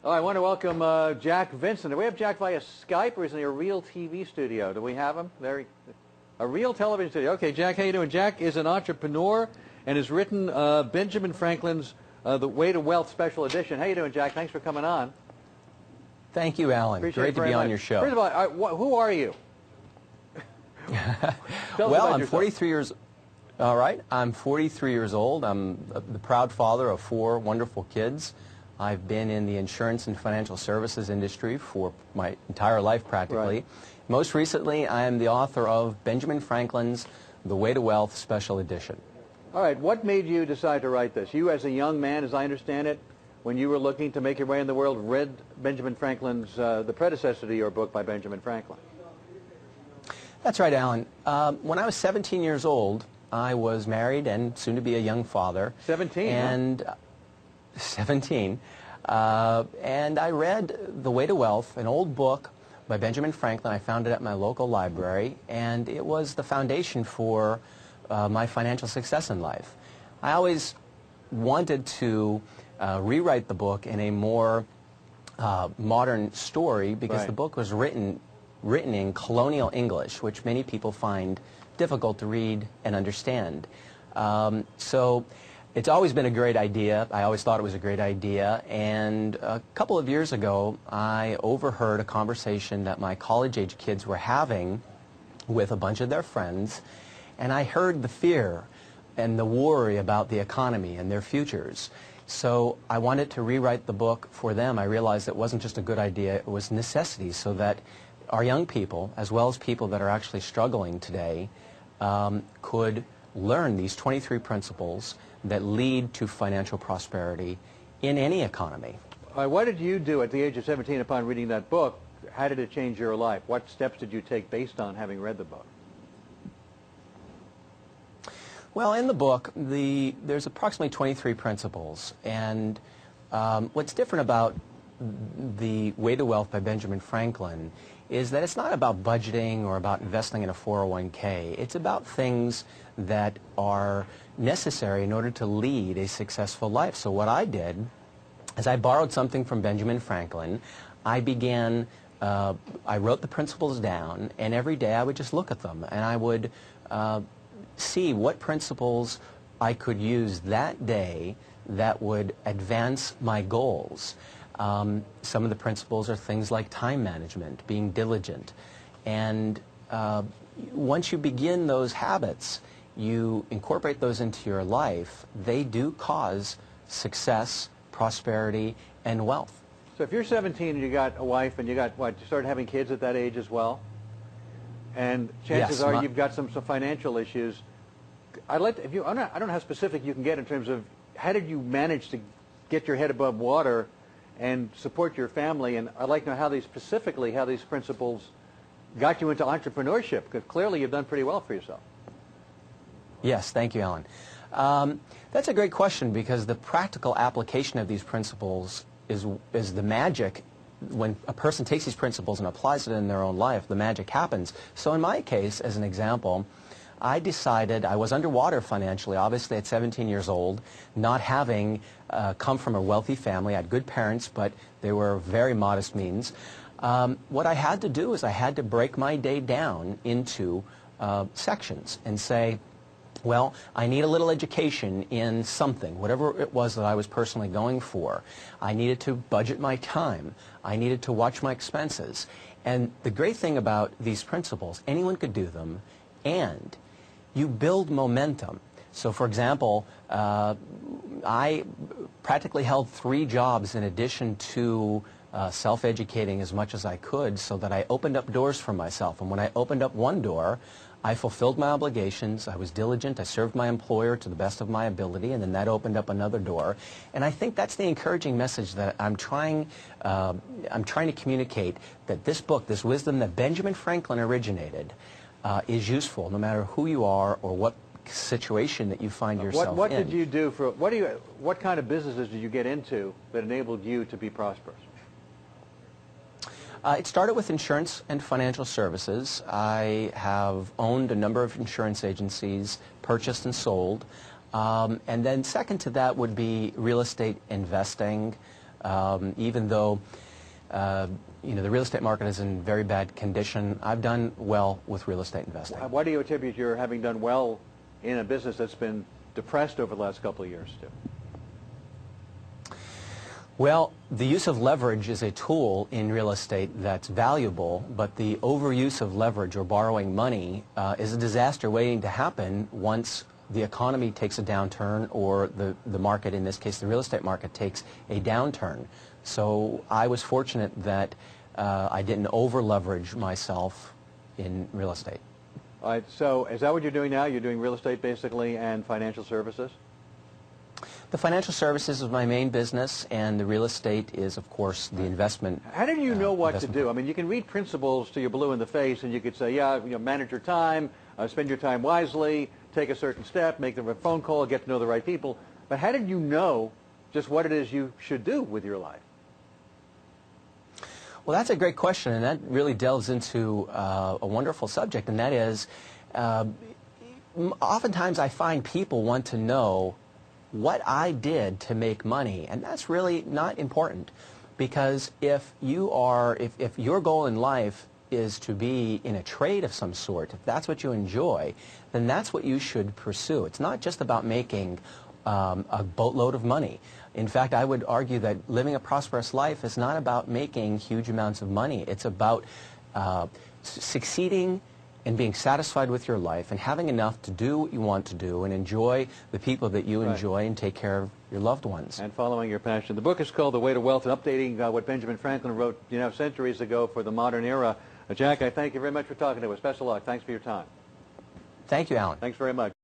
Oh, I want to welcome Jack Vincent. Do we have Jack via Skype, or is he in a real TV studio? Do we have him? A real television studio. Okay, Jack, how you doing? Jack is an entrepreneur and has written Benjamin Franklin's The Way to Wealth Special Edition. How you doing, Jack? Thanks for coming on. Thank you, Alan. Appreciate Great to be on your show. First of all, who are you? Well, I'm 43 years. All right, I'm 43 years old. I'm the proud father of 4 wonderful kids. I've been in the insurance and financial services industry for my entire life, practically. Right. Most recently, I am the author of Benjamin Franklin's The Way to Wealth Special Edition. All right, what made you decide to write this? You, as a young man, as I understand it, when you were looking to make your way in the world, read Benjamin Franklin's, the predecessor to your book by Benjamin Franklin. That's right, Alan. When I was 17 years old, I was married and soon to be a young father. 17, and 17. And I read The Way to Wealth, an old book by Benjamin Franklin. I found it at my local library, and it was the foundation for my financial success in life. I always wanted to rewrite the book in a more modern story because the book was written in colonial English, which many people find difficult to read and understand. So it's always been a great idea. I always thought it was a great idea. And a couple of years ago, I overheard a conversation that my college-age kids were having with a bunch of their friends. And I heard the fear and the worry about the economy and their futures. So I wanted to rewrite the book for them. I realized it wasn't just a good idea, it was necessity, so that our young people, as well as people that are actually struggling today, could learn these 23 principles that lead to financial prosperity in any economy. What did you do at the age of 17 upon reading that book? How did it change your life? What steps did you take based on having read the book? Well, in the book, there's approximately 23 principles, and what's different about The Way to Wealth by Benjamin Franklin is that it's not about budgeting or about investing in a 401k. It's about things that are necessary in order to lead a successful life. So what I did is I borrowed something from Benjamin Franklin. I wrote the principles down, and every day I would just look at them, and I would see what principles I could use that day that would advance my goals. Some of the principles are things like time management, being diligent. And once you begin those habits, you incorporate those into your life, they do cause success, prosperity, and wealth. So if you're 17 and you got a wife and you started having kids at that age as well, and chances are you've got some financial issues, I don't know how specific you can get in terms of how did you manage to get your head above water and support your family, and I'd like to know how these principles got you into entrepreneurship, because clearly you've done pretty well for yourself. Yes, thank you, Alan. That's a great question, because the practical application of these principles is the magic. When a person takes these principles and applies it in their own life, the magic happens. So in my case, as an example, I decided I was underwater financially, obviously at 17 years old, not having come from a wealthy family. I had good parents, but they were very modest means. What I had to do is I had to break my day down into sections and say, well, I need a little education in something, whatever it was that I was personally going for. I needed to budget my time. I needed to watch my expenses. And the great thing about these principles, anyone could do them, and you build momentum. So, for example, I practically held 3 jobs in addition to self-educating as much as I could, so that I opened up doors for myself. And when I opened up one door, I fulfilled my obligations, I was diligent, I served my employer to the best of my ability, and then that opened up another door. And I think that's the encouraging message that I'm trying to communicate, that this book, this wisdom that Benjamin Franklin originated, is useful no matter who you are or what situation that you find yourself in. What did you do for, what kind of businesses did you get into that enabled you to be prosperous? It started with insurance and financial services. I have owned a number of insurance agencies, purchased and sold. And then second to that would be real estate investing, Even though the real estate market is in very bad condition, I've done well with real estate investing. Why do you attribute your having done well in a business that's been depressed over the last couple of years, too? Well, the use of leverage is a tool in real estate that's valuable, but the overuse of leverage or borrowing money is a disaster waiting to happen once the economy takes a downturn or the market, in this case the real estate market, takes a downturn. So I was fortunate that I didn't over-leverage myself in real estate. All right, so is that what you're doing now? You're doing real estate basically and financial services? The financial services is my main business, and the real estate is, of course, the investment. How did you know what to do? I mean, you can read principles till you're blue in the face, and you could say, yeah, manage your time, spend your time wisely, take a certain step, make the phone call, get to know the right people. But how did you know just what it is you should do with your life? Well, that's a great question, and that really delves into a wonderful subject, and that is, oftentimes I find people want to know what I did to make money, and that's really not important, because if your goal in life is to be in a trade of some sort, if that's what you enjoy, then that's what you should pursue. It's not just about making a boatload of money. In fact, I would argue that living a prosperous life is not about making huge amounts of money. It's about succeeding and being satisfied with your life and having enough to do what you want to do and enjoy the people that you enjoy and take care of your loved ones. And following your passion. The book is called The Way to Wealth, and updating what Benjamin Franklin wrote centuries ago for the modern era. Jack, I thank you very much for talking to us. Best of luck. Thanks for your time. Thank you, Alan. Thanks very much.